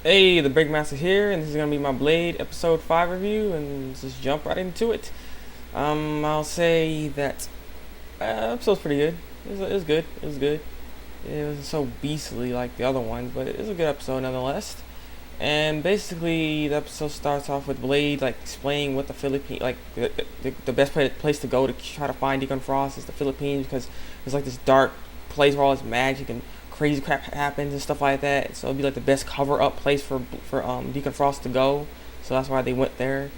Hey, the Thabreakmasta here, and this is gonna be my Blade episode 5 review, and let's just jump right into it. I'll say that episode's pretty good. It was good. It was good. It wasn't so beastly like the other ones, but it was a good episode nonetheless. And basically, the episode starts off with Blade like explaining what the Philippines, like the best place to go to try to find Deacon Frost is the Philippines because there's like this dark place where all this magic and crazy crap happens and stuff like that. So it'd be like the best cover up place for Deacon Frost to go. So that's why they went there.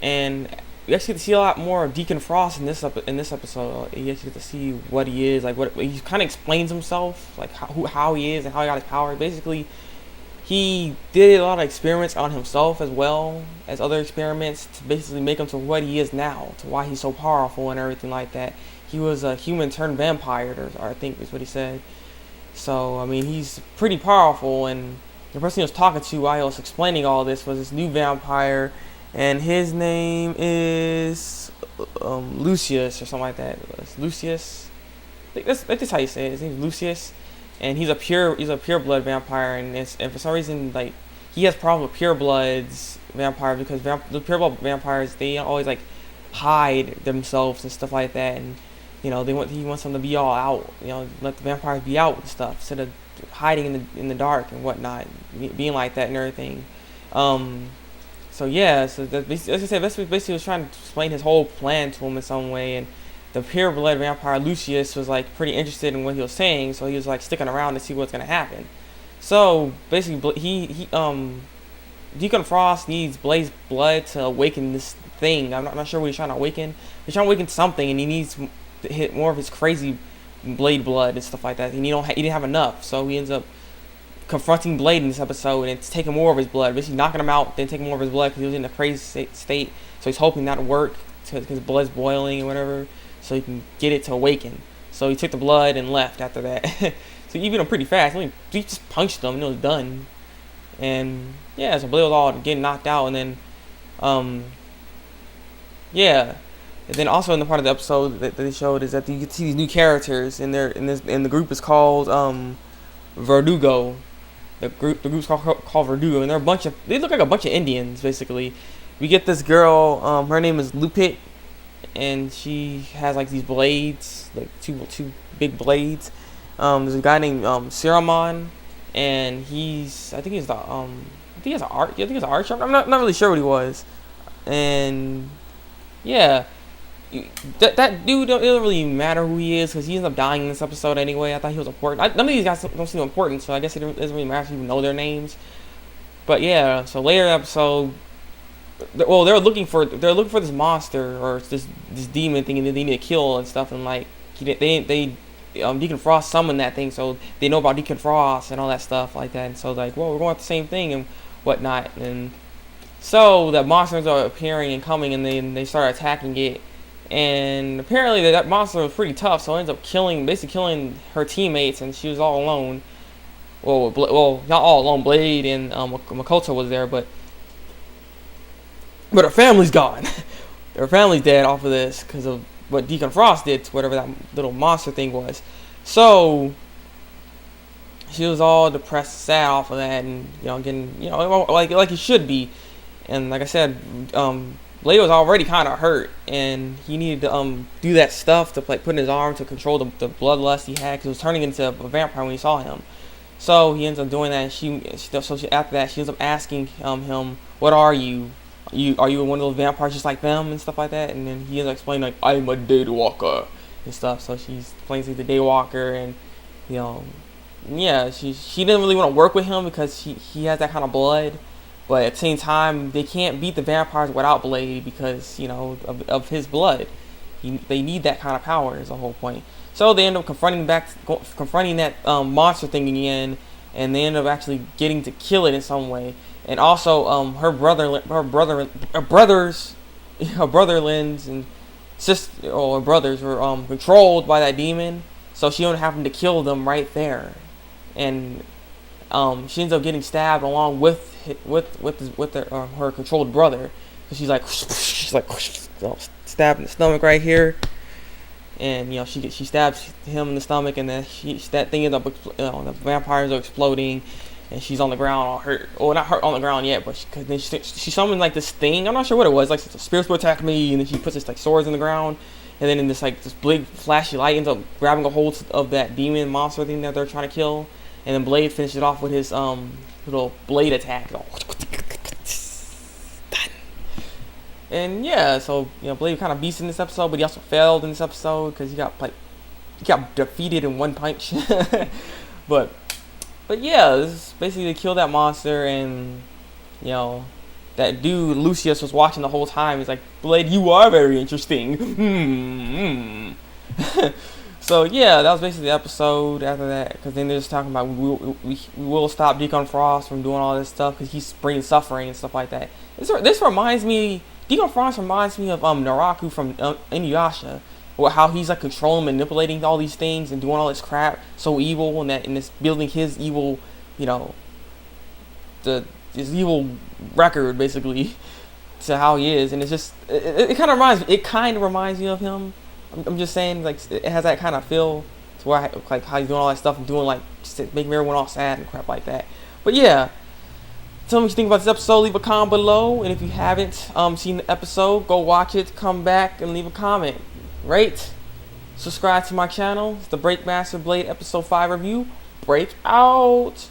And we actually get to see a lot more of Deacon Frost in this episode. You actually get to see what he is, like what he kind of explains himself, like how he is and how he got his power. Basically, he did a lot of experiments on himself as well as other experiments to basically make him to what he is now, to why he's so powerful and everything like that. He was a human turned vampire, or I think is what he said. So, I mean, he's pretty powerful, and the person he was talking to while he was explaining all this was this new vampire, and his name is Lucius, or something like that. It's Lucius. That's how you say it. His name's Lucius, and he's a pure blood vampire, and for some reason, like, he has problems with pure bloods vampires because the pure blood vampires, they always, like, hide themselves and stuff like that, and he wants them to be all out, let the vampires be out and stuff instead of hiding in the dark and whatnot, being like that and everything. So yeah, so as I said, basically was trying to explain his whole plan to him in some way, and the pure blood vampire Lucius was like pretty interested in what he was saying, so he was like sticking around to see what's gonna happen. So basically, he Deacon Frost needs Blade's blood to awaken this thing. I'm not sure what he's trying to awaken. He's trying to awaken something, and he needs to hit more of his crazy Blade blood and stuff like that. He didn't have enough, so he ends up confronting Blade in this episode, and it's taking more of his blood, basically knocking him out, then taking more of his blood because he was in a crazy state. So he's hoping that would work because his blood's boiling and whatever, so he can get it to awaken. So he took the blood and left after that. So he beat him pretty fast. He just punched him and it was done. And yeah, so Blade was all getting knocked out, and then yeah. And then also in the part of the episode that they showed is that you get to see these new characters, and the group is called Verdugo. The group's called Verdugo, and they look like a bunch of Indians basically. We get this girl, her name is Lupit, and she has like these blades, like two big blades. There's a guy named Siramon, and I think he's an archer. I'm not really sure what he was, and yeah. That dude it doesn't really matter who he is because he ends up dying in this episode anyway. I thought he was important. None of these guys don't seem important, so I guess it doesn't really matter if you even know their names. But yeah, so later in the episode, they're looking for this monster or this demon thing, and they need to kill and stuff. And like Deacon Frost summoned that thing, so they know about Deacon Frost and all that stuff like that. And so like, well, we're going at the same thing and whatnot. And so the monsters are appearing and coming, and then they start attacking it. And apparently that monster was pretty tough, so it ends up basically killing her teammates, and she was all alone. Well, not all alone. Blade and Makoto was there, but her family's gone. Her family's dead off of this because of what Deacon Frost did to whatever that little monster thing was. So she was all depressed, sad off of that, and getting like it should be. And like I said, Blade was already kind of hurt, and he needed to do that stuff to like put in his arm to control the bloodlust he had because he was turning into a vampire when he saw him. So he ends up doing that. And after that, she ends up asking him, "What are you? Are you one of those vampires just like them and stuff like that?" And then he ends up explaining like, "I'm a daywalker" and stuff. So she's playing like the daywalker, and yeah, she didn't really want to work with him because he has that kind of blood. But at the same time, they can't beat the vampires without Blade because, of his blood. They need that kind of power is the whole point. So they end up confronting that monster thing again, and they end up actually getting to kill it in some way. And also, her brotherlands and sister or brothers were controlled by that demon, so she ended up having to kill them right there. And she ends up getting stabbed along with her controlled brother. So she's like stabbed in the stomach right here, and she stabs him in the stomach, and then that thing ends up the vampires are exploding, and she's on the ground all hurt. Well, not hurt on the ground yet, but cause then she summoned like this thing. I'm not sure what it was. Like the spirits will attack me, and then she puts this like swords in the ground, and then in this like this big flashy light ends up grabbing a hold of that demon monster thing that they're trying to kill, and then Blade finishes it off with his little blade attack. And yeah, so Blade kind of beats in this episode, but he also failed in this episode because he got defeated in one punch. but yeah, this is basically to kill that monster, and that dude Lucius was watching the whole time. He's like, Blade, you are very interesting. So yeah, that was basically the episode. After that, because then they're just talking about we will stop Deacon Frost from doing all this stuff because he's bringing suffering and stuff like that. This reminds me. Deacon Frost reminds me of Naraku from Inuyasha, how he's like controlling, manipulating all these things and doing all this crap, so evil, and it's building his evil, his evil record basically to how he is, and it's just it kind of reminds me of him. I'm just saying, like, it has that kind of feel to where like how he's doing all that stuff and doing like just making everyone all sad and crap like that. But yeah. Tell me what you think about this episode. Leave a comment below. And if you haven't seen the episode, go watch it. Come back and leave a comment. Rate. Subscribe to my channel. It's the Thabreakmasta Blade Episode 5 review. Break out.